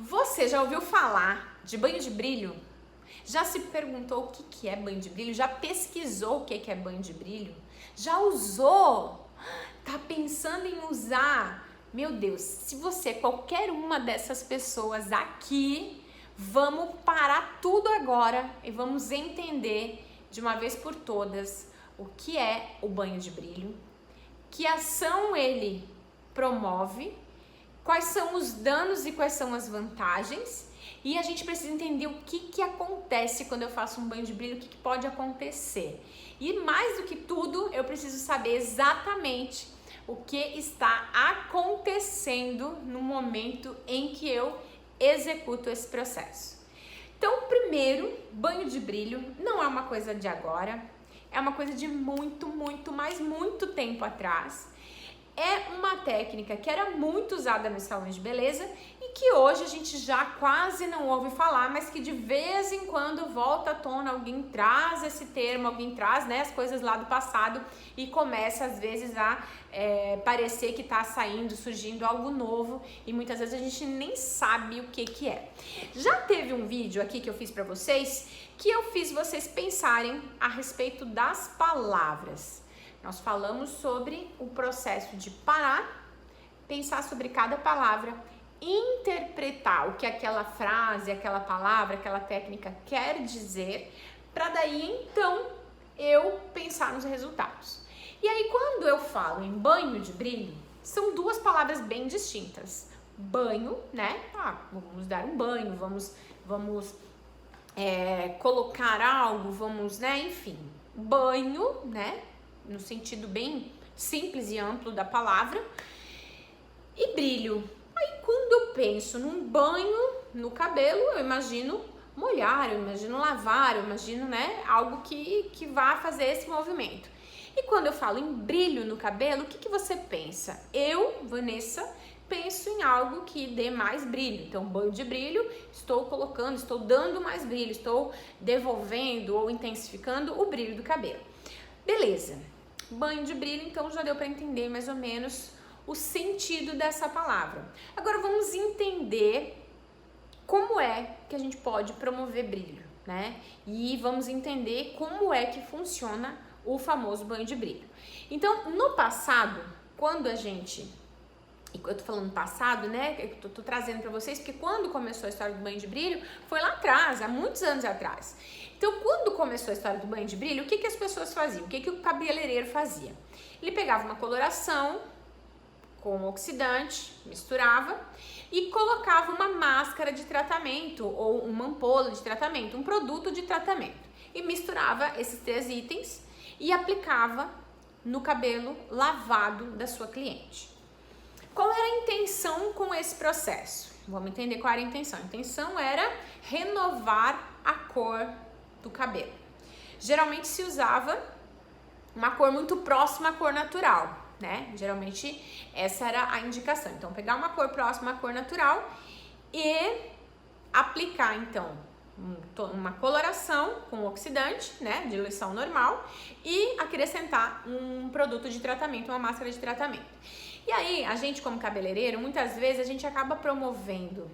Você já ouviu falar de banho de brilho? Já se perguntou o que é banho de brilho? Já pesquisou o que é banho de brilho? Já usou? Tá pensando em usar? Meu Deus, se você é qualquer uma dessas pessoas aqui, vamos parar tudo agora e vamos entender de uma vez por todas o que é o banho de brilho, que ação ele promove, quais são os danos e quais são as vantagens, e a gente precisa entender o que acontece quando eu faço um banho de brilho, o que pode acontecer. E mais do que tudo, eu preciso saber exatamente o que está acontecendo no momento em que eu executo esse processo. Então, primeiro, banho de brilho não é uma coisa de agora, é uma coisa de muito tempo atrás. É uma técnica que era muito usada nos salões de beleza e que hoje a gente já quase não ouve falar, mas que de vez em quando volta à tona, alguém traz esse termo, alguém traz, né, as coisas lá do passado e começa às vezes a parecer que está saindo, surgindo algo novo e muitas vezes a gente nem sabe o que é. Já teve um vídeo aqui que eu fiz para vocês que eu fiz vocês pensarem a respeito das palavras. Nós falamos sobre o processo de parar, pensar sobre cada palavra, interpretar o que aquela frase, aquela palavra, aquela técnica quer dizer, para daí então eu pensar nos resultados. E aí quando eu falo em banho de brilho, são duas palavras bem distintas. Banho, né? Vamos dar um banho, vamos colocar algo, vamos, né? Enfim, banho, né? No sentido bem simples e amplo da palavra, e brilho. Aí quando eu penso num banho no cabelo, eu imagino molhar, eu imagino lavar, eu imagino, né, algo que vá fazer esse movimento. E quando eu falo em brilho no cabelo, o que você pensa? Eu, Vanessa, penso em algo que dê mais brilho. Então, banho de brilho, estou colocando, estou dando mais brilho, estou devolvendo ou intensificando o brilho do cabelo. Beleza. Banho de brilho, então já deu para entender mais ou menos o sentido dessa palavra. Agora vamos entender como é que a gente pode promover brilho, né? E vamos entender como é que funciona o famoso banho de brilho. Então, no passado, quando a gente... Eu tô falando passado, né? Eu tô trazendo para vocês, porque quando começou a história do banho de brilho, foi lá atrás, há muitos anos atrás. Então, quando começou a história do banho de brilho, o que as pessoas faziam? O que o cabeleireiro fazia? Ele pegava uma coloração com oxidante, misturava e colocava uma máscara de tratamento ou uma ampola de tratamento, um produto de tratamento. E misturava esses três itens e aplicava no cabelo lavado da sua cliente. Qual era a intenção com esse processo? Vamos entender qual era a intenção. A intenção era renovar a cor do cabelo. Geralmente se usava uma cor muito próxima à cor natural, né? Geralmente essa era a indicação. Então, pegar uma cor próxima à cor natural e aplicar, então, uma coloração com oxidante, né? Diluição normal e acrescentar um produto de tratamento, uma máscara de tratamento. E aí, a gente como cabeleireiro, muitas vezes a gente acaba promovendo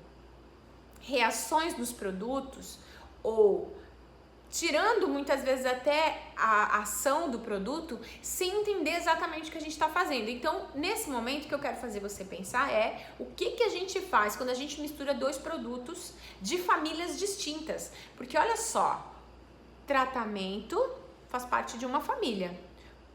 reações nos produtos ou tirando muitas vezes até a ação do produto sem entender exatamente o que a gente está fazendo. Então, nesse momento, o que eu quero fazer você pensar é o que a gente faz quando a gente mistura dois produtos de famílias distintas. Porque olha só, tratamento faz parte de uma família,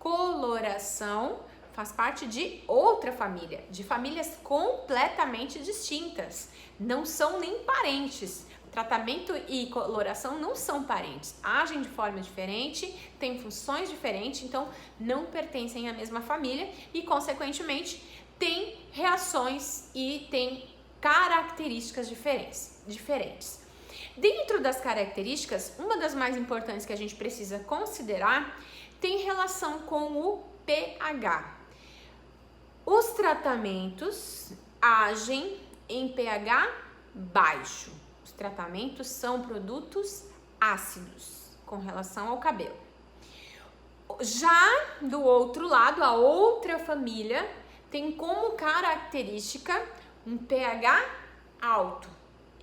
coloração faz parte de outra família, de famílias completamente distintas, não são nem parentes. Tratamento e coloração não são parentes, agem de forma diferente, têm funções diferentes, então não pertencem à mesma família e, consequentemente, têm reações e têm características diferentes. Dentro das características, uma das mais importantes que a gente precisa considerar tem relação com o pH. Os tratamentos agem em pH baixo. Os tratamentos são produtos ácidos com relação ao cabelo. Já do outro lado, a outra família tem como característica um pH alto.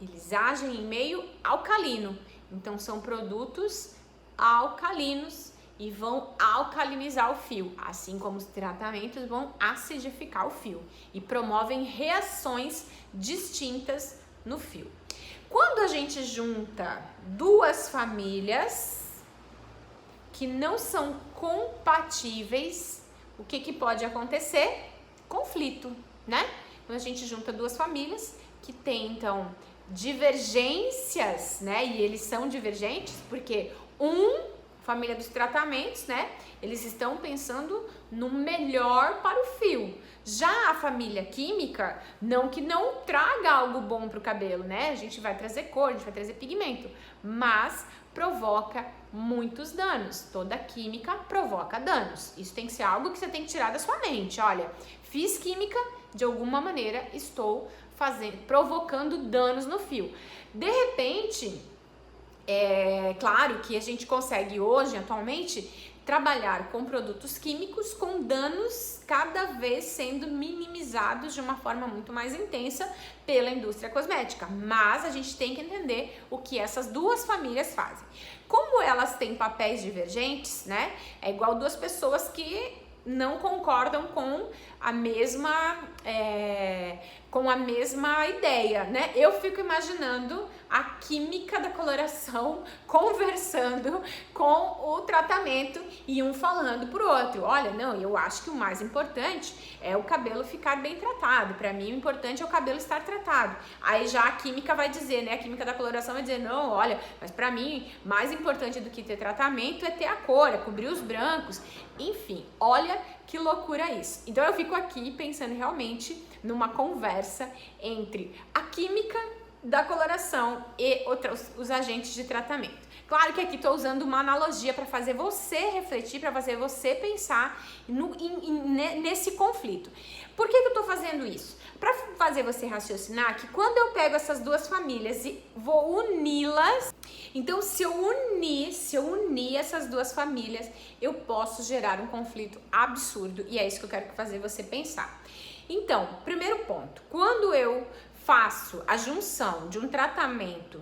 Eles agem em meio alcalino, então são produtos alcalinos e vão alcalinizar o fio, assim como os tratamentos vão acidificar o fio e promovem reações distintas no fio. Quando a gente junta duas famílias que não são compatíveis, o que pode acontecer? Conflito, né? Quando a gente junta duas famílias que tentam divergências, né? E eles são divergentes porque família dos tratamentos, né? Eles estão pensando no melhor para o fio. Já a família química, não que não traga algo bom para o cabelo, né? A gente vai trazer cor, a gente vai trazer pigmento, mas provoca muitos danos. Toda química provoca danos. Isso tem que ser algo que você tem que tirar da sua mente. Olha, fiz química, de alguma maneira estou provocando danos no fio. De repente, é claro que a gente consegue hoje, atualmente, trabalhar com produtos químicos com danos cada vez sendo minimizados de uma forma muito mais intensa pela indústria cosmética. Mas a gente tem que entender o que essas duas famílias fazem. Como elas têm papéis divergentes, né? É igual duas pessoas que não concordam com a mesma ideia, né? Eu fico imaginando a química da coloração conversando com o tratamento e um falando pro outro, olha, não, eu acho que o mais importante é o cabelo ficar bem tratado, pra mim o importante é o cabelo estar tratado. Aí já a química vai dizer, né, a química da coloração vai dizer, não, olha, mas pra mim mais importante do que ter tratamento é ter a cor, é cobrir os brancos, enfim, olha que loucura isso. Então eu fico aqui pensando realmente numa conversa entre a química da coloração e os agentes de tratamento. Claro que aqui estou usando uma analogia para fazer você refletir, para fazer você pensar nesse conflito. Por que eu estou fazendo isso? Para fazer você raciocinar que quando eu pego essas duas famílias e vou uni-las, então se eu unir essas duas famílias, eu posso gerar um conflito absurdo e é isso que eu quero fazer você pensar. Então, primeiro ponto, quando eu faço a junção de um tratamento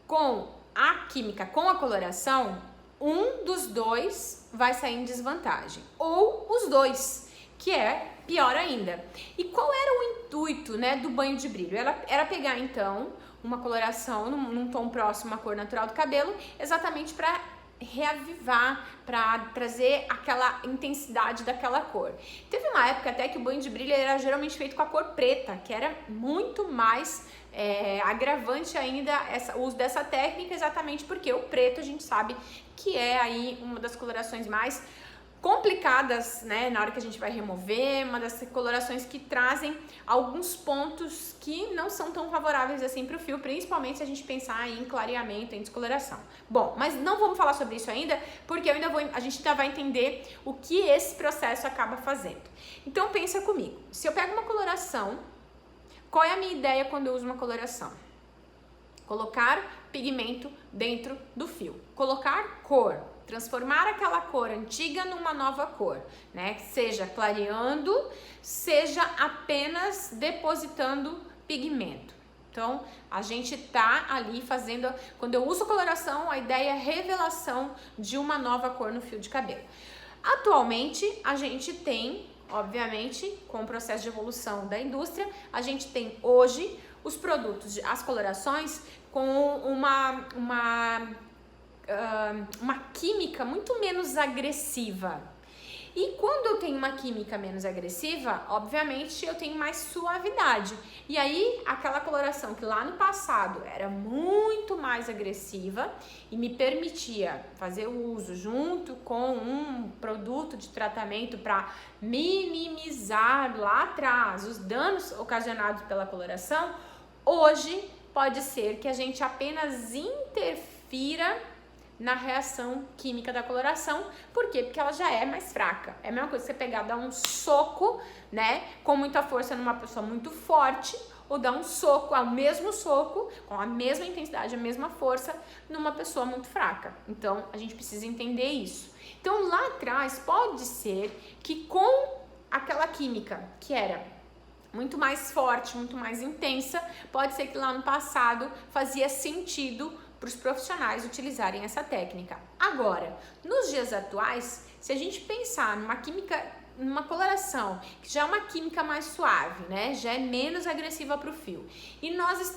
com a química, com a coloração, um dos dois vai sair em desvantagem, ou os dois, que é pior ainda. E qual era o intuito, né, do banho de brilho? Era pegar, então, uma coloração num tom próximo à cor natural do cabelo, exatamente para reavivar, para trazer aquela intensidade daquela cor. Teve uma época até que o banho de brilho era geralmente feito com a cor preta, que era muito mais agravante ainda o uso dessa técnica, exatamente porque o preto a gente sabe que é aí uma das colorações mais complicadas, né, na hora que a gente vai remover, uma das colorações que trazem alguns pontos que não são tão favoráveis assim para o fio, principalmente se a gente pensar em clareamento, em descoloração. Bom, mas não vamos falar sobre isso ainda, porque a gente ainda vai entender o que esse processo acaba fazendo. Então pensa comigo, se eu pego uma coloração, qual é a minha ideia quando eu uso uma coloração? Colocar pigmento dentro do fio, colocar cor, transformar aquela cor antiga numa nova cor, né? Seja clareando, seja apenas depositando pigmento. Então, a gente tá ali fazendo, quando eu uso coloração, a ideia é revelação de uma nova cor no fio de cabelo. Atualmente, a gente tem, obviamente, com o processo de evolução da indústria, a gente tem hoje os produtos, as colorações com uma química muito menos agressiva. E quando eu tenho uma química menos agressiva, obviamente eu tenho mais suavidade. E aí, aquela coloração que lá no passado era muito mais agressiva e me permitia fazer o uso junto com um produto de tratamento para minimizar lá atrás os danos ocasionados pela coloração, hoje pode ser que a gente apenas interfira na reação química da coloração. Por quê? Porque ela já é mais fraca. É a mesma coisa que você pegar, dar um soco, né, com muita força numa pessoa muito forte, ou dar um soco, o mesmo soco, com a mesma intensidade, a mesma força, numa pessoa muito fraca. Então, a gente precisa entender isso. Então, lá atrás, pode ser que com aquela química que era muito mais forte, muito mais intensa, pode ser que lá no passado fazia sentido para os profissionais utilizarem essa técnica. Agora, nos dias atuais, se a gente pensar numa química, numa coloração que já é uma química mais suave, né, já é menos agressiva para o fio, e nós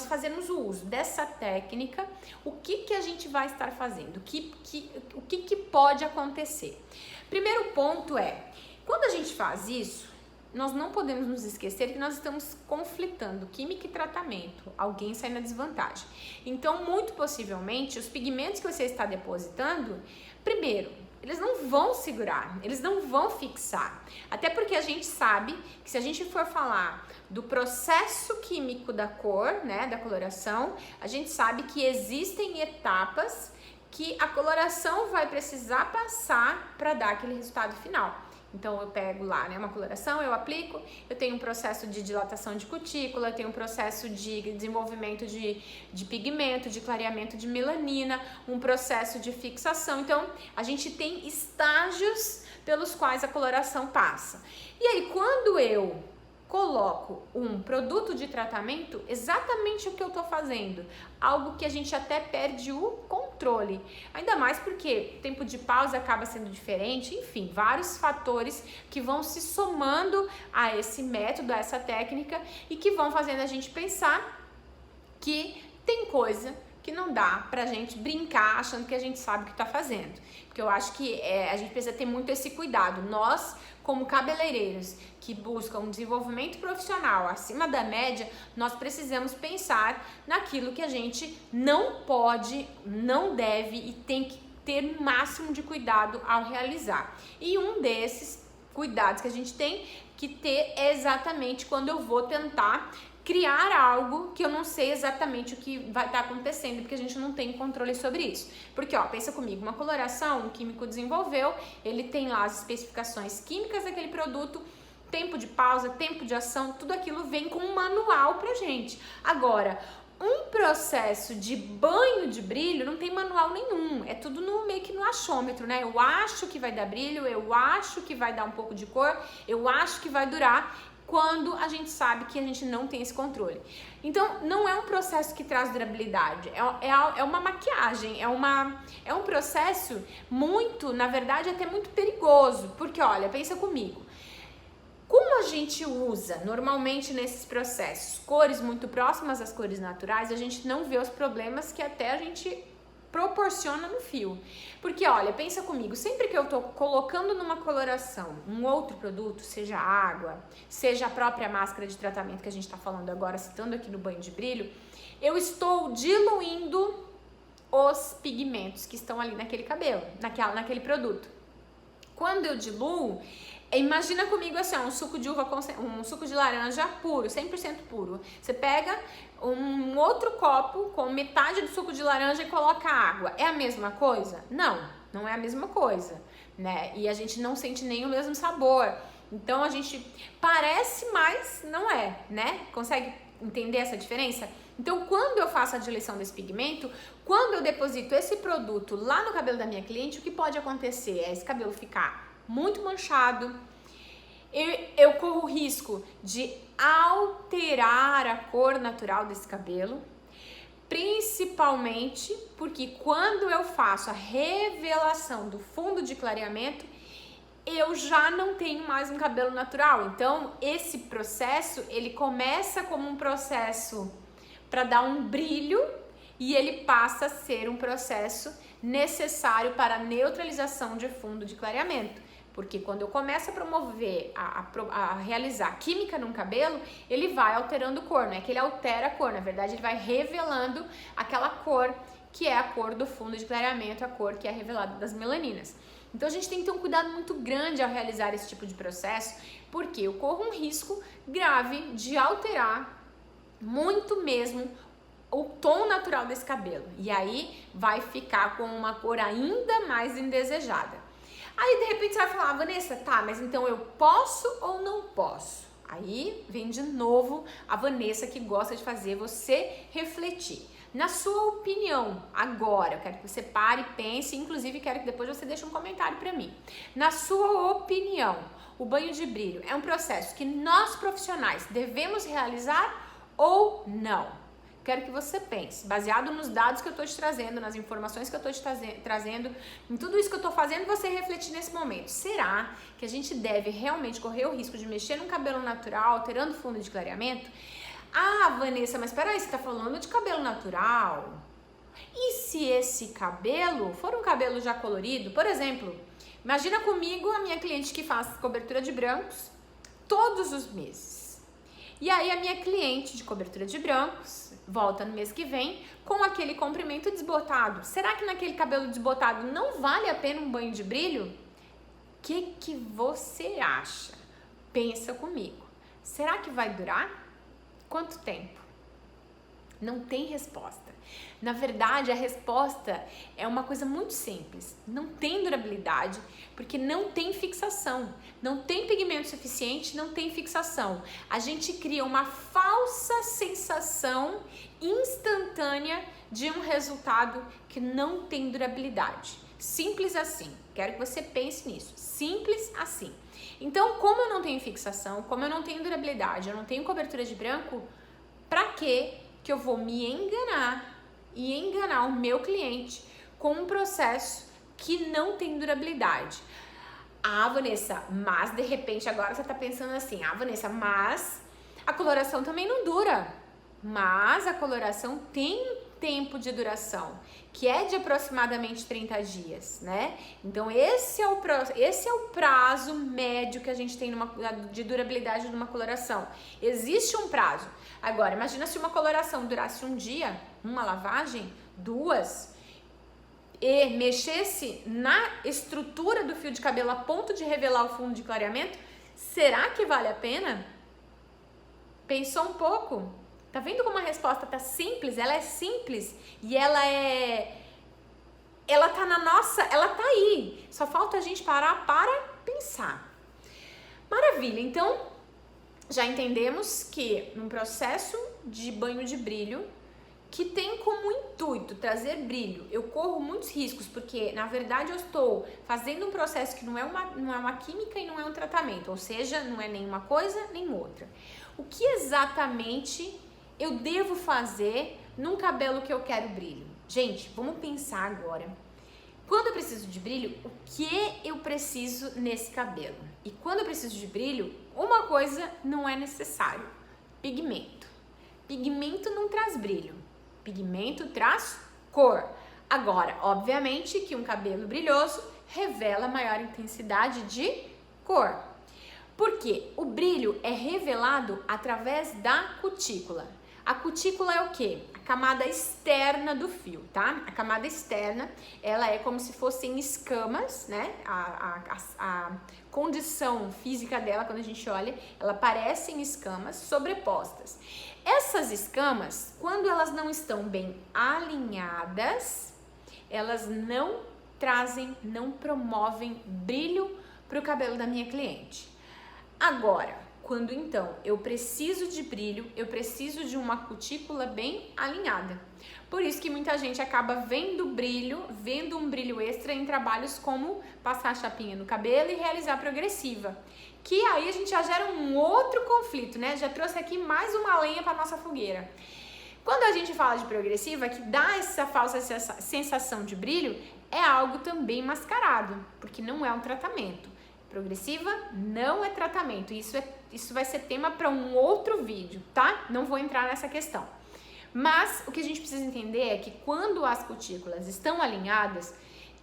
fazemos o uso dessa técnica, o que a gente vai estar fazendo? O que pode acontecer? Primeiro ponto é, quando a gente faz isso, nós não podemos nos esquecer que nós estamos conflitando química e tratamento. Alguém sai na desvantagem. Então, muito possivelmente, os pigmentos que você está depositando, primeiro, eles não vão segurar, eles não vão fixar. Até porque a gente sabe que se a gente for falar do processo químico da cor, né, da coloração, a gente sabe que existem etapas que a coloração vai precisar passar para dar aquele resultado final. Então eu pego lá, né, uma coloração, eu aplico, eu tenho um processo de dilatação de cutícula, eu tenho um processo de desenvolvimento de pigmento, de clareamento de melanina, um processo de fixação. Então a gente tem estágios pelos quais a coloração passa. E aí quando eu coloco um produto de tratamento, exatamente o que eu estou fazendo, algo que a gente até perde o controle, ainda mais porque o tempo de pausa acaba sendo diferente, enfim, vários fatores que vão se somando a esse método, a essa técnica e que vão fazendo a gente pensar que tem coisa que não dá pra gente brincar achando que a gente sabe o que tá fazendo, porque eu acho que a gente precisa ter muito esse cuidado. Nós, como cabeleireiros que buscam um desenvolvimento profissional acima da média, nós precisamos pensar naquilo que a gente não pode, não deve e tem que ter o máximo de cuidado ao realizar. E um desses cuidados que a gente tem que ter é exatamente quando eu vou tentar criar algo que eu não sei exatamente o que vai estar acontecendo, porque a gente não tem controle sobre isso. Porque, ó, pensa comigo, uma coloração, um químico desenvolveu, ele tem lá as especificações químicas daquele produto, tempo de pausa, tempo de ação, tudo aquilo vem com um manual pra gente. Agora, um processo de banho de brilho não tem manual nenhum, é tudo meio que no achômetro, né? Eu acho que vai dar brilho, eu acho que vai dar um pouco de cor, eu acho que vai durar, quando a gente sabe que a gente não tem esse controle. Então, não é um processo que traz durabilidade, é uma maquiagem, é um processo muito, na verdade, até muito perigoso, porque, olha, pensa comigo, como a gente usa normalmente nesses processos cores muito próximas às cores naturais, a gente não vê os problemas que até a gente proporciona no fio. Porque, olha, pensa comigo, sempre que eu tô colocando numa coloração um outro produto, seja água, seja a própria máscara de tratamento que a gente tá falando agora, citando aqui no banho de brilho, eu estou diluindo os pigmentos que estão ali naquele cabelo, naquele produto. Quando eu diluo, imagina comigo assim, ó, um suco de uva, um suco de laranja puro, 100% puro. Você pega um outro copo com metade do suco de laranja e coloca água. É a mesma coisa? Não, não é a mesma coisa, né? E a gente não sente nem o mesmo sabor. Então a gente parece, mas não é, né? Consegue entender essa diferença? Então, quando eu faço a diluição desse pigmento, quando eu deposito esse produto lá no cabelo da minha cliente, o que pode acontecer é esse cabelo ficar muito manchado, eu corro o risco de alterar a cor natural desse cabelo, principalmente porque quando eu faço a revelação do fundo de clareamento, eu já não tenho mais um cabelo natural. Então, esse processo, ele começa como um processo para dar um brilho e ele passa a ser um processo necessário para a neutralização de fundo de clareamento. Porque quando eu começo a promover, a realizar química num cabelo, ele vai alterando cor, não é que ele altera a cor, na verdade ele vai revelando aquela cor que é a cor do fundo de clareamento, a cor que é revelada das melaninas. Então a gente tem que ter um cuidado muito grande ao realizar esse tipo de processo, porque eu corro um risco grave de alterar muito mesmo o tom natural desse cabelo. E aí vai ficar com uma cor ainda mais indesejada. Aí, de repente, você vai falar, Vanessa, tá, mas então eu posso ou não posso? Aí vem de novo a Vanessa que gosta de fazer você refletir. Na sua opinião, agora, eu quero que você pare e pense, inclusive quero que depois você deixe um comentário para mim. Na sua opinião, o banho de brilho é um processo que nós profissionais devemos realizar ou não? Quero que você pense, baseado nos dados que eu estou te trazendo, nas informações que eu estou te trazendo, em tudo isso que eu estou fazendo, você refletir nesse momento. Será que a gente deve realmente correr o risco de mexer num cabelo natural, alterando o fundo de clareamento? Ah, Vanessa, mas peraí, você está falando de cabelo natural? E se esse cabelo for um cabelo já colorido? Por exemplo, imagina comigo a minha cliente que faz cobertura de brancos todos os meses. E aí a minha cliente de cobertura de brancos volta no mês que vem com aquele comprimento desbotado. Será que naquele cabelo desbotado não vale a pena um banho de brilho? O que você acha? Pensa comigo. Será que vai durar? Quanto tempo? Não tem resposta. Na verdade, a resposta é uma coisa muito simples. Não tem durabilidade, porque não tem fixação. Não tem pigmento suficiente, não tem fixação. A gente cria uma falsa sensação instantânea de um resultado que não tem durabilidade. Simples assim. Quero que você pense nisso. Simples assim. Então, como eu não tenho fixação, como eu não tenho durabilidade, eu não tenho cobertura de branco, pra que eu vou me enganar e enganar o meu cliente com um processo que não tem durabilidade? Ah, Vanessa, mas de repente agora você tá pensando assim, ah, Vanessa, mas a coloração também não dura. Mas a coloração tem tempo de duração, que é de aproximadamente 30 dias, né? Então esse é o prazo médio que a gente tem de durabilidade de uma coloração. Existe um prazo. Agora, imagina se uma coloração durasse um dia, uma lavagem, 2, e mexesse na estrutura do fio de cabelo a ponto de revelar o fundo de clareamento, será que vale a pena? Pensou um pouco? Tá vendo como a resposta tá simples? Ela é simples e ela tá aí. Só falta a gente parar para pensar. Maravilha, então já entendemos que num processo de banho de brilho que tem como intuito trazer brilho, eu corro muitos riscos, porque na verdade eu estou fazendo um processo que não é uma química e não é um tratamento, ou seja, não é nem uma coisa nem outra. O que exatamente eu devo fazer num cabelo que eu quero brilho? Gente, vamos pensar agora. Quando eu preciso de brilho, o que eu preciso nesse cabelo? E quando eu preciso de brilho, uma coisa não é necessário: pigmento. Pigmento não traz brilho, pigmento traz cor. Agora, obviamente que um cabelo brilhoso revela maior intensidade de cor. Por quê? O brilho é revelado através da cutícula. A cutícula é o quê? A camada externa do fio, tá? A camada externa, ela é como se fossem escamas, né? A condição física dela, quando a gente olha, ela parecem escamas sobrepostas. Essas escamas, quando elas não estão bem alinhadas, elas não promovem brilho para o cabelo da minha cliente. Agora, quando então eu preciso de brilho, eu preciso de uma cutícula bem alinhada. Por isso que muita gente acaba vendo um brilho extra em trabalhos como passar chapinha no cabelo e realizar progressiva. Que aí a gente já gera um outro conflito, né? Já trouxe aqui mais uma lenha para nossa fogueira. Quando a gente fala de progressiva, que dá essa falsa sensação de brilho, é algo também mascarado, porque não é um tratamento. Progressiva não é tratamento. Isso vai ser tema para um outro vídeo, tá? Não vou entrar nessa questão. Mas o que a gente precisa entender é que quando as cutículas estão alinhadas,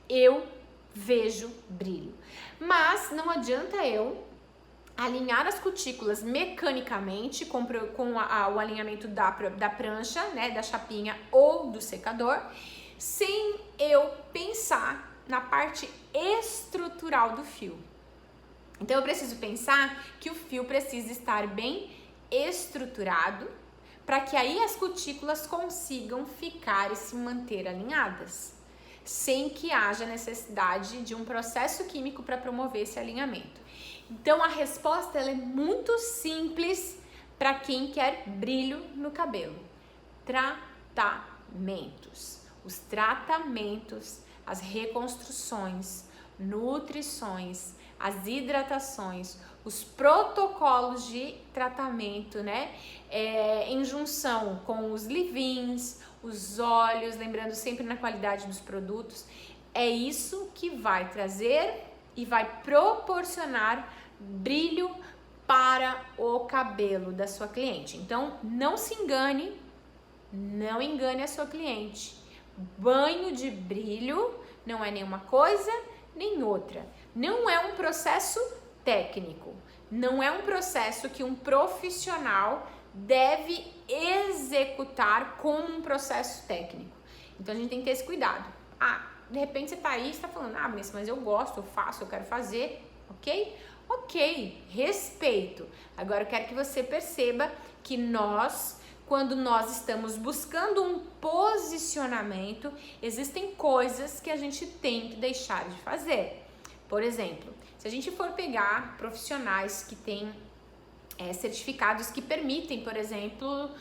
eu vejo brilho. Mas não adianta eu alinhar as cutículas mecanicamente com o alinhamento da prancha, né, da chapinha ou do secador, sem eu pensar na parte estrutural do fio. Então eu preciso pensar que o fio precisa estar bem estruturado para que aí as cutículas consigam ficar e se manter alinhadas, sem que haja necessidade de um processo químico para promover esse alinhamento. Então a resposta ela é muito simples para quem quer brilho no cabelo. Tratamentos. Os tratamentos, as reconstruções, nutrições, as hidratações, os protocolos de tratamento, né? Em junção com os leave-ins, os óleos, lembrando sempre na qualidade dos produtos, é isso que vai trazer e vai proporcionar brilho para o cabelo da sua cliente. Então, não se engane, não engane a sua cliente. Banho de brilho não é nenhuma coisa nem outra. Não é um processo técnico. Não é um processo que um profissional deve executar como um processo técnico. Então, a gente tem que ter esse cuidado. De repente você tá aí e está falando, Vanessa, mas eu gosto, eu faço, eu quero fazer, ok? Ok, respeito. Agora eu quero que você perceba que quando nós estamos buscando um posicionamento, existem coisas que a gente tem que deixar de fazer. Por exemplo, se a gente for pegar profissionais que têm certificados que permitem, por exemplo,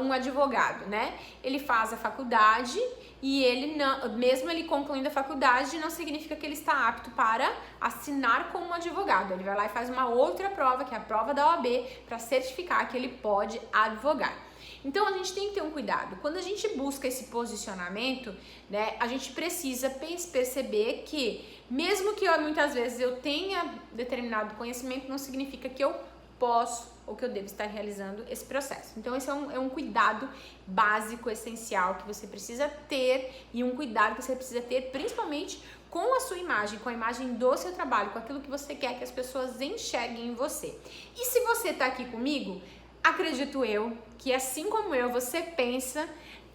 um advogado, né? Ele faz a faculdade e ele não, mesmo ele concluindo a faculdade, não significa que ele está apto para assinar como um advogado. Ele vai lá e faz uma outra prova, que é a prova da OAB, para certificar que ele pode advogar. Então a gente tem que ter um cuidado. Quando a gente busca esse posicionamento, né, a gente precisa perceber que, mesmo que muitas vezes eu tenha determinado conhecimento, não significa que eu posso ou que eu devo estar realizando esse processo. Então esse é um cuidado básico, essencial, que você precisa ter, e um cuidado que você precisa ter principalmente com a sua imagem, com a imagem do seu trabalho, com aquilo que você quer que as pessoas enxerguem em você. E se você está aqui comigo, acredito eu que, assim como eu, você pensa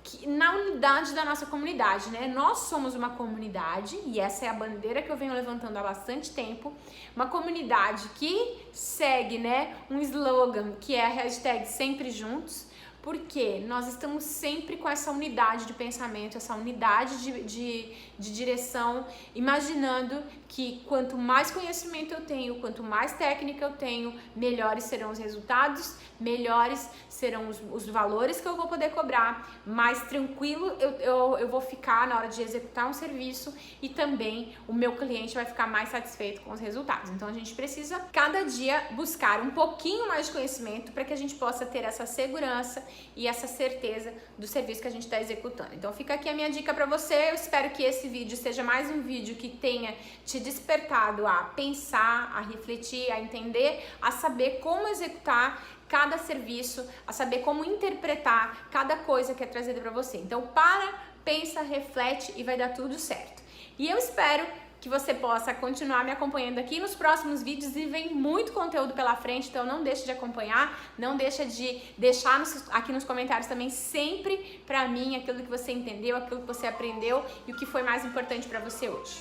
que na unidade da nossa comunidade, né? Nós somos uma comunidade, e essa é a bandeira que eu venho levantando há bastante tempo, uma comunidade que segue, né, um slogan que é a hashtag Sempre Juntos, porque nós estamos sempre com essa unidade de pensamento, essa unidade de direção, imaginando que quanto mais conhecimento eu tenho, quanto mais técnica eu tenho, melhores serão os resultados, melhores serão os valores que eu vou poder cobrar, mais tranquilo eu vou ficar na hora de executar um serviço, e também o meu cliente vai ficar mais satisfeito com os resultados. Então a gente precisa cada dia buscar um pouquinho mais de conhecimento para que a gente possa ter essa segurança e essa certeza do serviço que a gente está executando. Então fica aqui a minha dica para você. Eu espero que esse vídeo seja mais um vídeo que tenha te despertado a pensar, a refletir, a entender, a saber como executar cada serviço, a saber como interpretar cada coisa que é trazida para você. Então pensa, reflete e vai dar tudo certo. E eu espero que você possa continuar me acompanhando aqui nos próximos vídeos, e vem muito conteúdo pela frente, então não deixe de acompanhar, não deixa de deixar aqui nos comentários também sempre pra mim aquilo que você entendeu, aquilo que você aprendeu e o que foi mais importante pra você hoje.